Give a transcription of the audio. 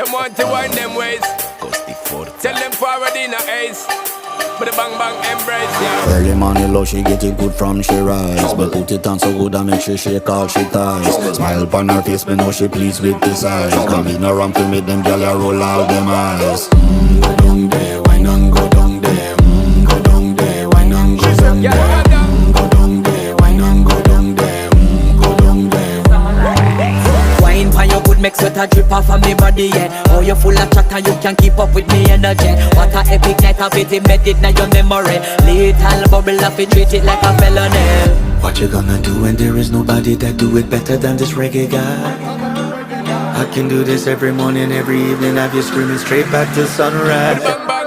Them want to wind them ways. Tell them forward in a ace. But the bang bang embrace, yeah. Early morning love, she get it good from she rise. But put it on so good I make she shake all she ties. Smile upon her face, me know she pleased with this eyes. Come in around to make them gyal a roll out them eyes. Go down there, why not go down there? Go down there, why not go down there? Go down there, why not go down there? Go down there. Wine for your good make sweat a drip off of me body, yeah. Oh, you full of chatter, you can keep up with me energy. What a epic night of it, embedded in your memory. Little bubble of it, treat it like a felony. What you gonna do when there is nobody that do it better than this reggae guy? I can do this every morning, every evening, have you screaming straight back to sunrise. Bang bang